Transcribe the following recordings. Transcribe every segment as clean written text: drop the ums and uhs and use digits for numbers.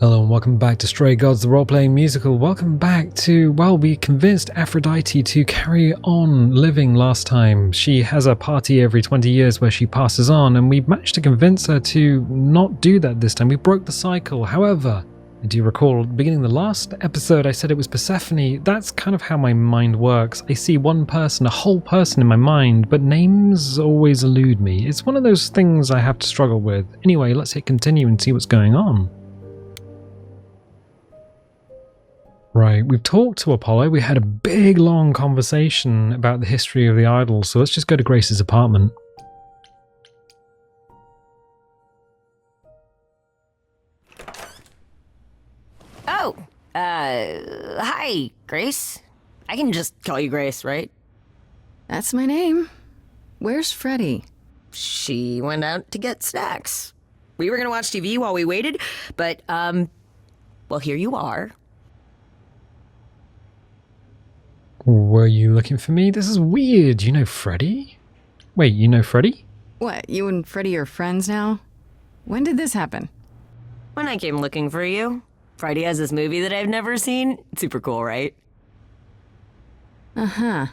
Hello and welcome back to Stray Gods, the role-playing musical. Welcome back to, well, we convinced Aphrodite to carry on living last time. She has a party every 20 years where she passes on, and we managed to convince her to not do that this time. We broke the cycle. However, do you recall, at the beginning of the last episode, I said it was Persephone. That's kind of how my mind works. I see one person, a whole person in my mind, but names always elude me. It's one of those things I have to struggle with. Anyway, let's hit continue and see what's going on. Right, we've talked to Apollo. We had a big, long conversation about the history of the idols, so let's just go to Grace's apartment. Oh, hi, Grace. I can just call you Grace, right? That's my name. Where's Freddie? She went out to get snacks. We were gonna watch TV while we waited, but, well, here you are. Were you looking for me? This is weird. You know Freddie? Wait, you know Freddie? What, you and Freddie are friends now? When did this happen? When I came looking for you, Freddie has this movie that I've never seen. It's super cool, right? Uh-huh.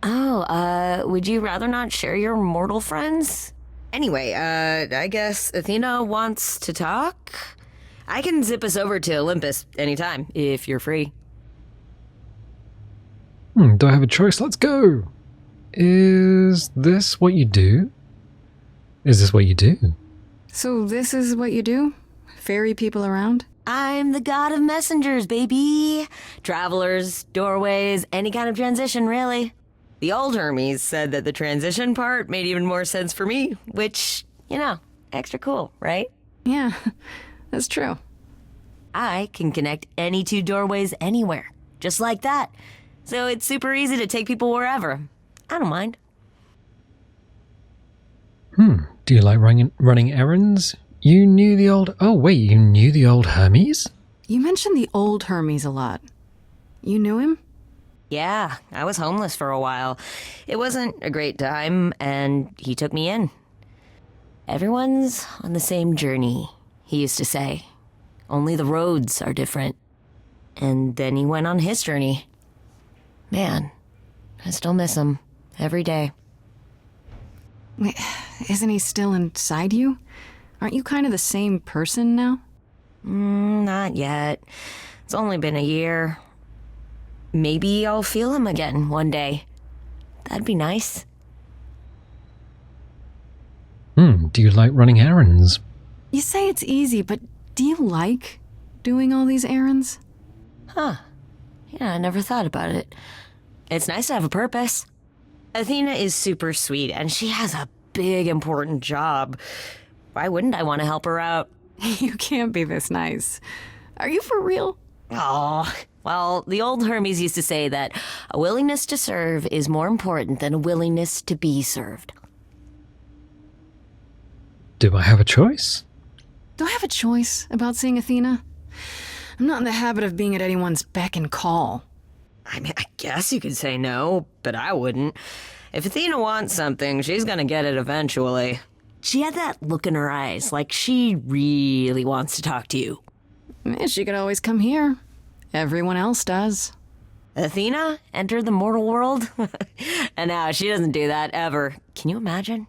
Oh, would you rather not share your mortal friends? Anyway, I guess Athena wants to talk? I can zip us over to Olympus anytime, if you're free. Do I have a choice? Let's go! Is this what you do? Is this what you do? So this is what you do? Ferry people around? I'm the god of messengers, baby. Travelers, doorways, any kind of transition, really. The old Hermes said that the transition part made even more sense for me, which, you know, extra cool, right? Yeah, that's true. I can connect any two doorways anywhere, just like that. So it's super easy to take people wherever. I don't mind. Do you like running errands? You knew the old... Oh, wait, you knew the old Hermes? You mentioned the old Hermes a lot. You knew him? Yeah, I was homeless for a while. It wasn't a great time, and he took me in. Everyone's on the same journey, he used to say. Only the roads are different. And then he went on his journey. Man, I still miss him every day. Wait, isn't he still inside you? Aren't you kind of the same person now? Not yet. It's only been a year. Maybe I'll feel him again one day. That'd be nice. Do you like running errands? You say it's easy, but do you like doing all these errands? Huh. Yeah, I never thought about it. It's nice to have a purpose. Athena is super sweet, and she has a big, important job. Why wouldn't I want to help her out? You can't be this nice. Are you for real? Oh, well, the old Hermes used to say that a willingness to serve is more important than a willingness to be served. Do I have a choice? Do I have a choice about seeing Athena? I'm not in the habit of being at anyone's beck and call. I mean, I guess you could say no, but I wouldn't. If Athena wants something, she's gonna get it eventually. She had that look in her eyes, like she really wants to talk to you. She could always come here. Everyone else does. Athena entered the mortal world? And now she doesn't do that ever. Can you imagine?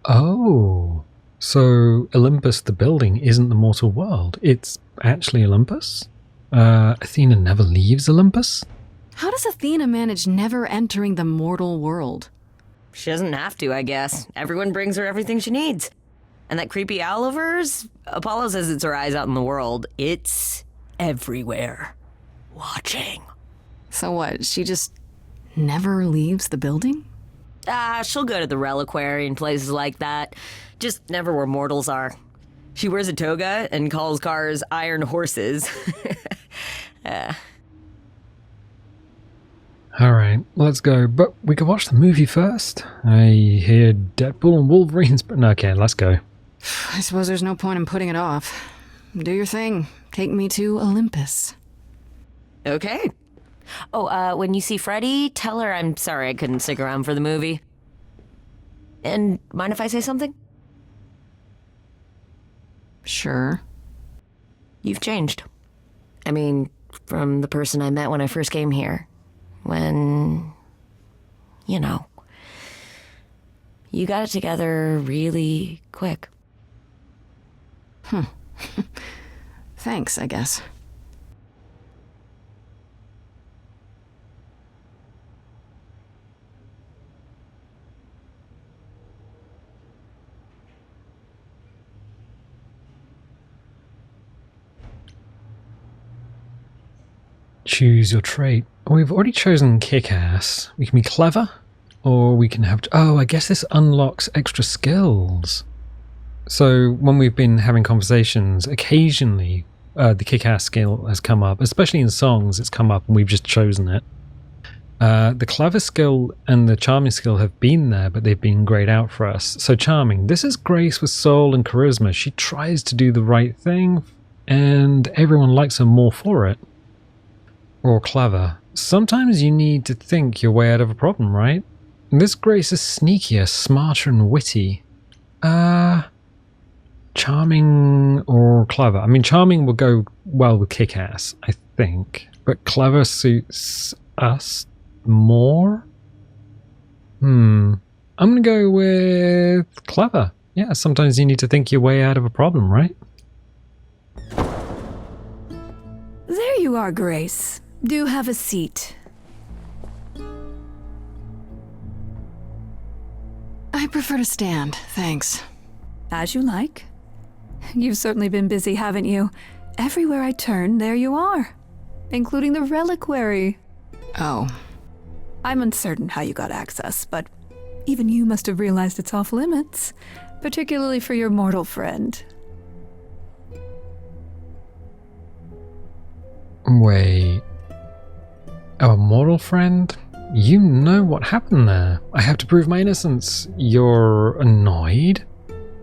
Oh, so Olympus, the building, isn't the mortal world. It's actually Olympus? Athena never leaves Olympus? How does Athena manage never entering the mortal world? She doesn't have to, I guess. Everyone brings her everything she needs. And that creepy owl of hers? Apollo says it's her eyes out in the world. It's everywhere. Watching. So what, she just never leaves the building? She'll go to the reliquary and places like that. Just never where mortals are. She wears a toga and calls cars iron horses. Alright, let's go. But we could watch the movie first. I hear Deadpool and Wolverine's... Okay, let's go. I suppose there's no point in putting it off. Do your thing. Take me to Olympus. Okay. Oh, when you see Freddie, tell her I'm sorry I couldn't stick around for the movie. And mind if I say something? Sure. You've changed. I mean, from the person I met when I first came here. When, you know, you got it together really quick. Thanks, I guess. Choose your trait. We've already chosen kick-ass. We can be clever, or we can have... Oh, I guess this unlocks extra skills. So when we've been having conversations, occasionally the kick-ass skill has come up, especially in songs it's come up and we've just chosen it. The clever skill and the charming skill have been there, but they've been grayed out for us. So charming. This is Grace with soul and charisma. She tries to do the right thing, and everyone likes her more for it. Or clever. Sometimes you need to think your way out of a problem, right? This Grace is sneakier, smarter and witty. Charming or clever? I mean, charming will go well with kick-ass, I think. But clever suits us more? I'm gonna go with clever. Yeah, sometimes you need to think your way out of a problem, right? There you are, Grace. Do have a seat. I prefer to stand, thanks. As you like. You've certainly been busy, haven't you? Everywhere I turn, there you are. Including the reliquary. Oh. I'm uncertain how you got access, but even you must have realized it's off limits, particularly for your mortal friend. Wait. Our mortal friend? You know what happened there. I have to prove my innocence. You're annoyed?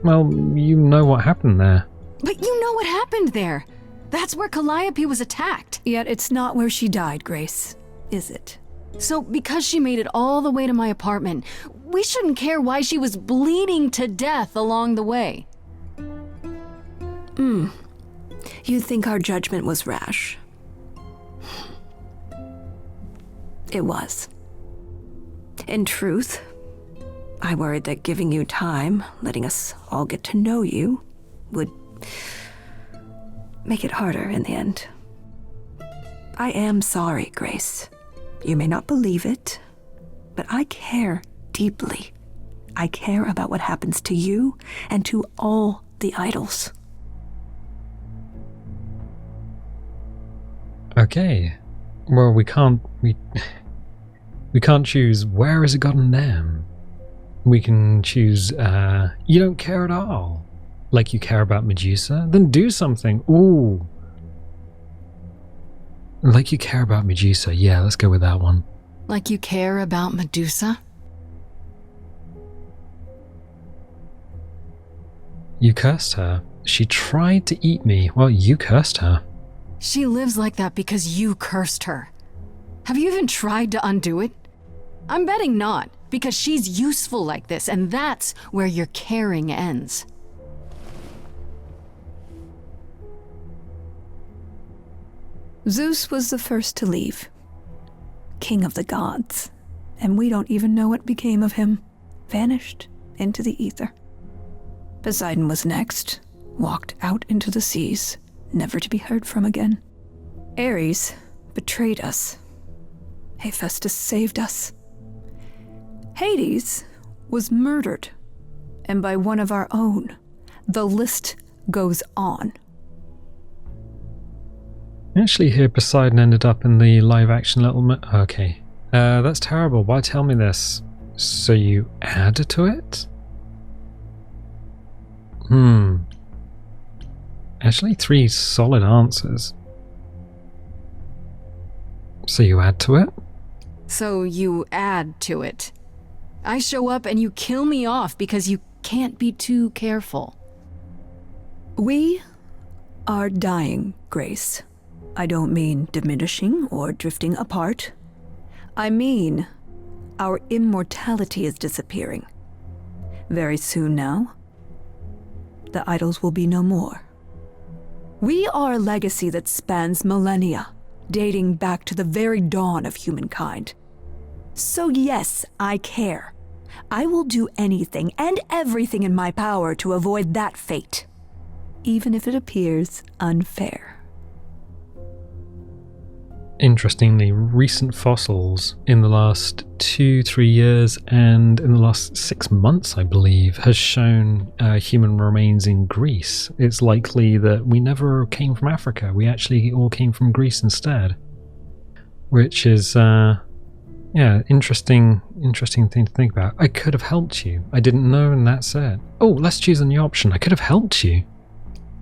Well, you know what happened there. But you know what happened there. That's where Calliope was attacked. Yet it's not where she died, Grace, is it? So because she made it all the way to my apartment, we shouldn't care why she was bleeding to death along the way. You think our judgment was rash? It was. In truth, I worried that giving you time, letting us all get to know you, would make it harder in the end. I am sorry, Grace. You may not believe it, but I care deeply. I care about what happens to you and to all the idols. Okay. Well, we can't choose where has it gotten them. We can choose you don't care at all. Like you care about Medusa? Then do something. Ooh. Like you care about Medusa. Yeah, let's go with that one. Like you care about Medusa? You cursed her. She tried to eat me. Well, you cursed her. She lives like that because you cursed her. Have you even tried to undo it? I'm betting not, because she's useful like this, and that's where your caring ends. Zeus was the first to leave. King of the gods. And we don't even know what became of him. Vanished into the ether. Poseidon was next. Walked out into the seas, never to be heard from again. Ares betrayed us. Hephaestus saved us. Hades was murdered. And by one of our own. The list goes on. Actually, here Poseidon ended up in the live-action Little Okay. That's terrible. Why tell me this? So you add to it? Actually, 3 solid answers. So you add to it? So you add to it. I show up and you kill me off because you can't be too careful. We are dying, Grace. I don't mean diminishing or drifting apart. I mean, our immortality is disappearing. Very soon now, the idols will be no more. We are a legacy that spans millennia, dating back to the very dawn of humankind. So yes, I care. I will do anything and everything in my power to avoid that fate, even if it appears unfair. Interestingly, recent fossils in the last 2-3 years and in the last 6 months, I believe, has shown human remains in Greece. It's likely that we never came from Africa. We actually all came from Greece instead, which is, interesting thing to think about. I could have helped you. I didn't know, and that's it. Oh, let's choose a new option. I could have helped you.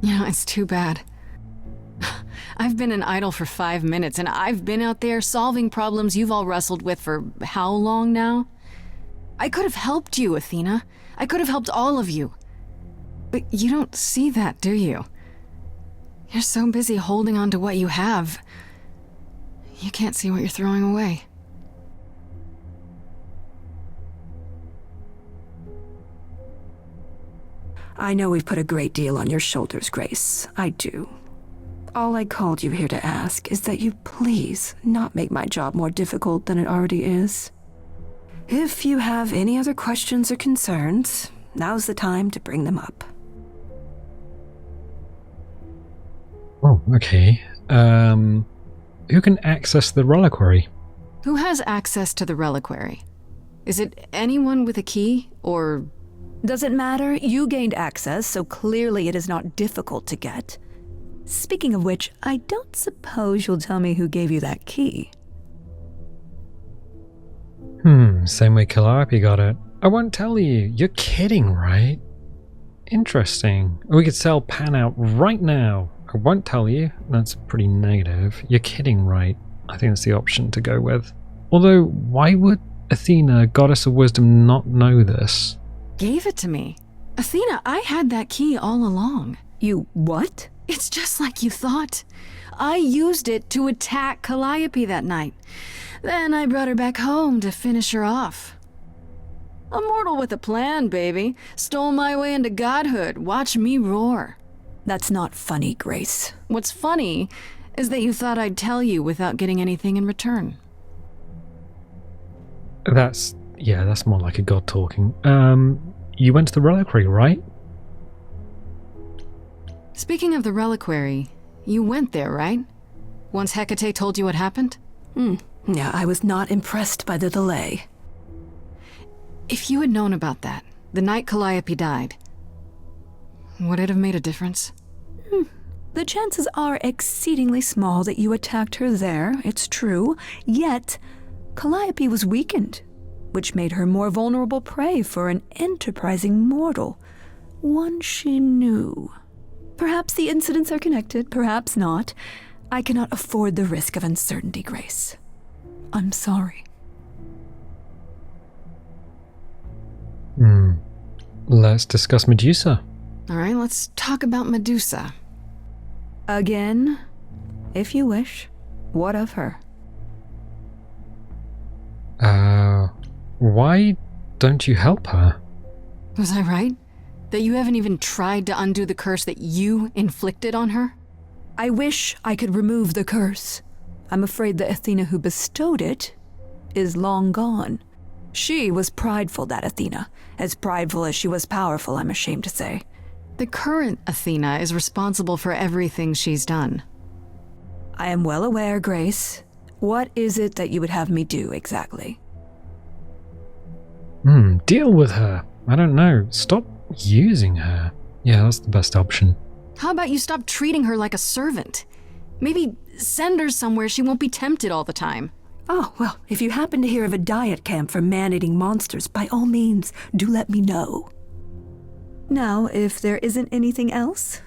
Yeah, it's too bad. I've been an idol for 5 minutes, and I've been out there solving problems you've all wrestled with for how long now? I could have helped you, Athena. I could have helped all of you. But you don't see that, do you? You're so busy holding on to what you have. You can't see what you're throwing away. I know we've put a great deal on your shoulders, Grace. I do. All I called you here to ask is that you please not make my job more difficult than it already is. If you have any other questions or concerns, now's the time to bring them up. Oh, okay. Who can access the reliquary? Who has access to the reliquary? Is it anyone with a key, or... Doesn't matter, you gained access, so clearly it is not difficult to get. Speaking of which, I don't suppose you'll tell me who gave you that key. Same way Calliope got it. I won't tell you. You're kidding, right? Interesting. We could sell Pan out right now. I won't tell you. That's pretty negative. You're kidding, right? I think that's the option to go with. Although, why would Athena, goddess of wisdom, not know this? Gave it to me. Athena, I had that key all along. You what? It's just like you thought. I used it to attack Calliope that night. Then I brought her back home to finish her off. A mortal with a plan, baby. Stole my way into godhood. Watch me roar. That's not funny, Grace. What's funny is that you thought I'd tell you without getting anything in return. That's more like a god talking. You went to the reliquary, right? Speaking of the reliquary, you went there, right? Once Hecate told you what happened? Yeah, I was not impressed by the delay. If you had known about that, the night Calliope died, would it have made a difference? The chances are exceedingly small that you attacked her there, it's true. Yet, Calliope was weakened, which made her more vulnerable prey for an enterprising mortal, one she knew. Perhaps the incidents are connected, perhaps not. I cannot afford the risk of uncertainty, Grace. I'm sorry. Let's discuss Medusa. All right, let's talk about Medusa. Again, if you wish. What of her? Why don't you help her? Was I right? That you haven't even tried to undo the curse that you inflicted on her? I wish I could remove the curse. I'm afraid the Athena who bestowed it is long gone. She was prideful, that Athena. As prideful as she was powerful, I'm ashamed to say. The current Athena is responsible for everything she's done. I am well aware, Grace. What is it that you would have me do exactly? Deal with her. I don't know. Stop using her. Yeah, that's the best option. How about you stop treating her like a servant? Maybe send her somewhere she won't be tempted all the time. Oh, well, if you happen to hear of a diet camp for man-eating monsters, by all means, do let me know. Now, if there isn't anything else?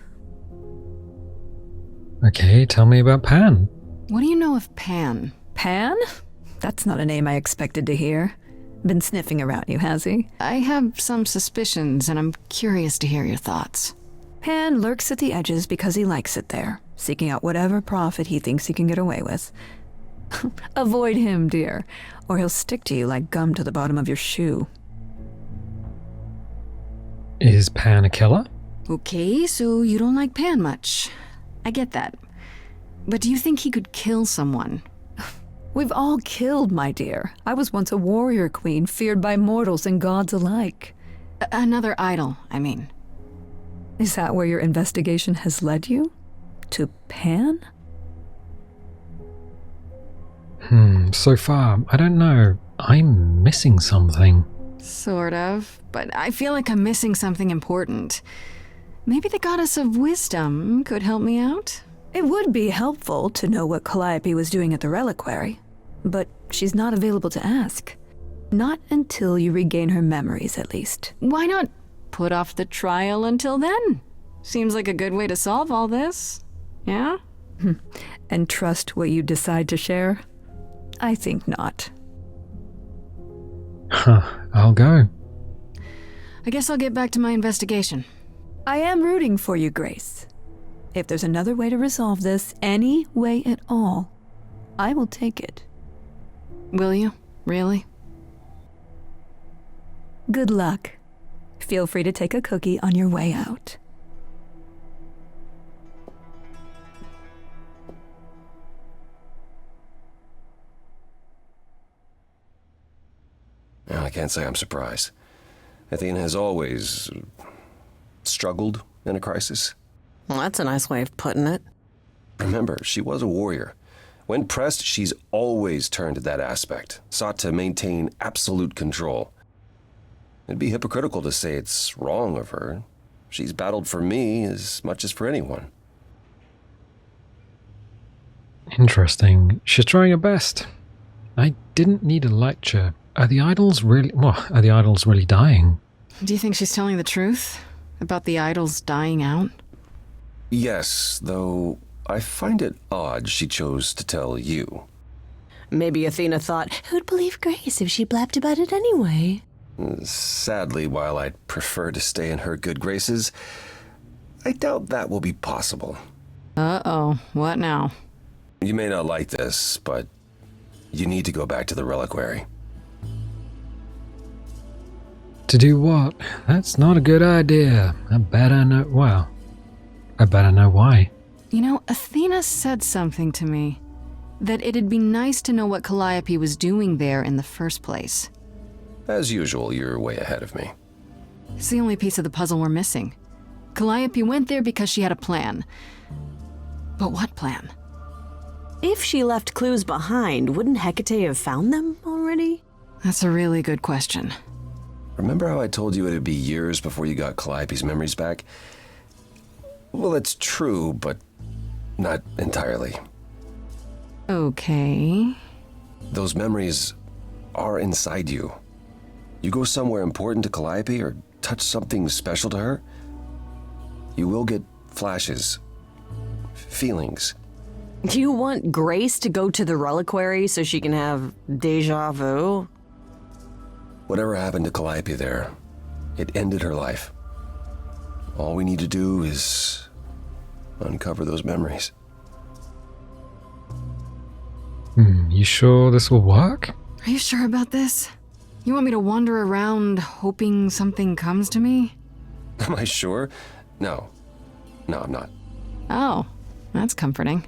Okay, tell me about Pan. What do you know of Pan? Pan? That's not a name I expected to hear. Been sniffing around you, has he? I have some suspicions, and I'm curious to hear your thoughts. Pan lurks at the edges because he likes it there, seeking out whatever profit he thinks he can get away with. Avoid him, dear, or he'll stick to you like gum to the bottom of your shoe. Is Pan a killer? Okay, so you don't like Pan much. I get that. But do you think he could kill someone? We've all killed, my dear. I was once a warrior queen, feared by mortals and gods alike. Another idol, I mean. Is that where your investigation has led you? To Pan? So far, I don't know. I'm missing something. Sort of, but I feel like I'm missing something important. Maybe the goddess of wisdom could help me out? It would be helpful to know what Calliope was doing at the reliquary, but she's not available to ask. Not until you regain her memories, at least. Why not put off the trial until then? Seems like a good way to solve all this. Yeah? And trust what you decide to share? I think not. I'll go. I guess I'll get back to my investigation. I am rooting for you, Grace. If there's another way to resolve this, any way at all, I will take it. Will you? Really? Good luck. Feel free to take a cookie on your way out. Well, I can't say I'm surprised. Athena has always struggled in a crisis. Well, that's a nice way of putting it. Remember, she was a warrior. When pressed, she's always turned to that aspect, sought to maintain absolute control. It'd be hypocritical to say it's wrong of her. She's battled for me as much as for anyone. Interesting. She's trying her best. I didn't need a lecture. Are the idols really dying? Do you think she's telling the truth? About the idols dying out? Yes, though I find it odd she chose to tell you. Maybe Athena thought, who'd believe Grace if she blabbed about it anyway? Sadly, while I'd prefer to stay in her good graces, I doubt that will be possible. Uh-oh, what now? You may not like this, but you need to go back to the reliquary. To do what? That's not a good idea. I bet I know why. You know, Athena said something to me. That it'd be nice to know what Calliope was doing there in the first place. As usual, you're way ahead of me. It's the only piece of the puzzle we're missing. Calliope went there because she had a plan. But what plan? If she left clues behind, wouldn't Hecate have found them already? That's a really good question. Remember how I told you it'd be years before you got Calliope's memories back? Well, it's true, but not entirely. Okay. Those memories are inside you. You go somewhere important to Calliope or touch something special to her, you will get flashes, feelings. Do you want Grace to go to the reliquary so she can have déjà vu? Whatever happened to Calliope there, it ended her life. All we need to do is uncover those memories. You sure this will work? Are you sure about this? You want me to wander around hoping something comes to me? Am I sure? No, I'm not. Oh, that's comforting.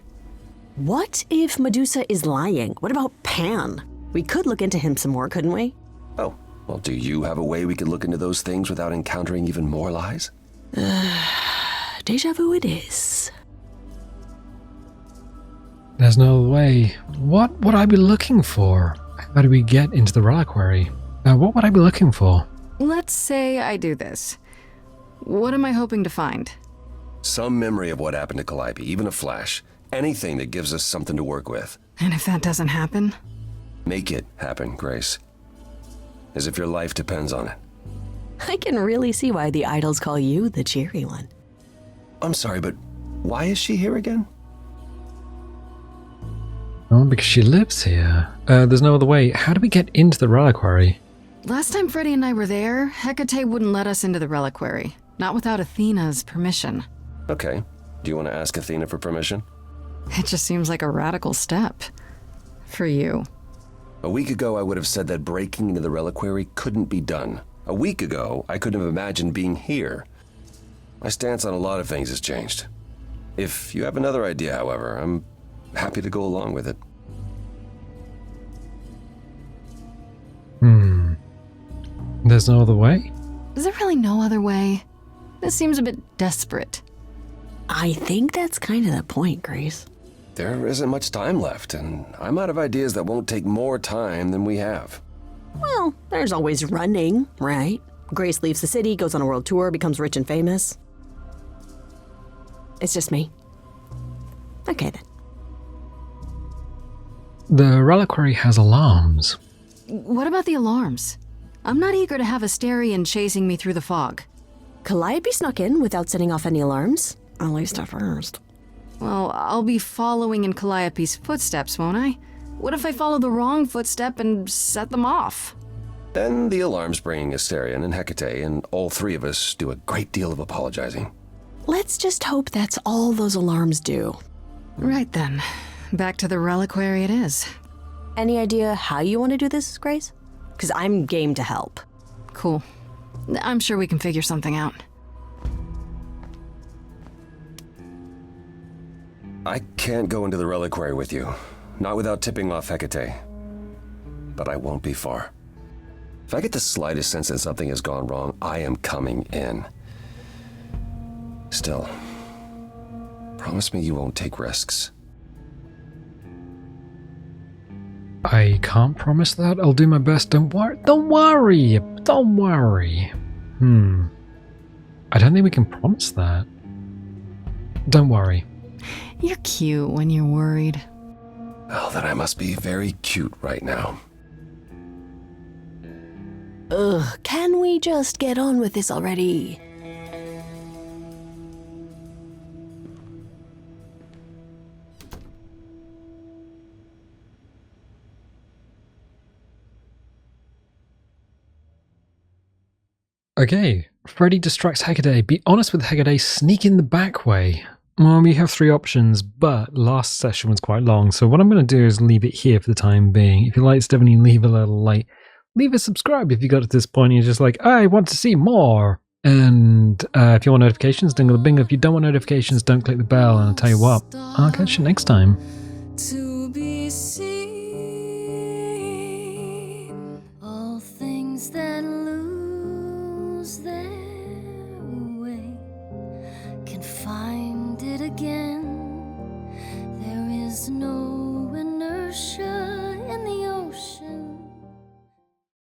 What if Medusa is lying? What about Pan? We could look into him some more, couldn't we? Oh, well, do you have a way we could look into those things without encountering even more lies? Déjà vu it is. There's no way. What would I be looking for? How do we get into the reliquary? What would I be looking for? Let's say I do this. What am I hoping to find? Some memory of what happened to Calliope, even a flash. Anything that gives us something to work with. And if that doesn't happen? Make it happen, Grace. As if your life depends on it. I can really see why the idols call you the cheery one. I'm sorry, but why is she here again? Oh, because she lives here. There's no other way. How do we get into the reliquary? Last time Freddy and I were there, Hecate wouldn't let us into the reliquary. Not without Athena's permission. Okay. Do you want to ask Athena for permission? It just seems like a radical step. For you. A week ago, I would have said that breaking into the reliquary couldn't be done. A week ago, I couldn't have imagined being here. My stance on a lot of things has changed. If you have another idea, however, I'm happy to go along with it. There's no other way? Is there really no other way? This seems a bit desperate. I think that's kind of the point, Grace. There isn't much time left, and I'm out of ideas that won't take more time than we have. Well, there's always running, right? Grace leaves the city, goes on a world tour, becomes rich and famous. It's just me. Okay, then. The reliquary has alarms. What about the alarms? I'm not eager to have Asterion chasing me through the fog. Calliope snuck in without setting off any alarms. At least at first. Well, I'll be following in Calliope's footsteps, won't I? What if I follow the wrong footstep and set them off? Then the alarms bring Asterion and Hecate, and all three of us do a great deal of apologizing. Let's just hope that's all those alarms do. Right then. Back to the reliquary it is. Any idea how you want to do this, Grace? Because I'm game to help. Cool. I'm sure we can figure something out. I can't go into the reliquary with you, not without tipping off Hecate. But I won't be far. If I get the slightest sense that something has gone wrong, I am coming in. Still, promise me you won't take risks. I can't promise that. I'll do my best. Don't worry. Don't worry. Don't worry. I don't think we can promise that. Don't worry. You're cute when you're worried. Well, then I must be very cute right now. Ugh, can we just get on with this already? Okay. Freddy distracts Hecate. Be honest with Hecate. Sneak in the back way. Well, we have three options, but last session was quite long, so what I'm going to do is leave it here for the time being. If you like, definitely leave a little like, leave a subscribe if you got to this point and you're just like, I want to see more. And if you want notifications, dingle the bingo. If you don't want notifications, don't click the bell. And I'll tell you what, I'll catch you next time. To be seen, all things that lose their way can find it again.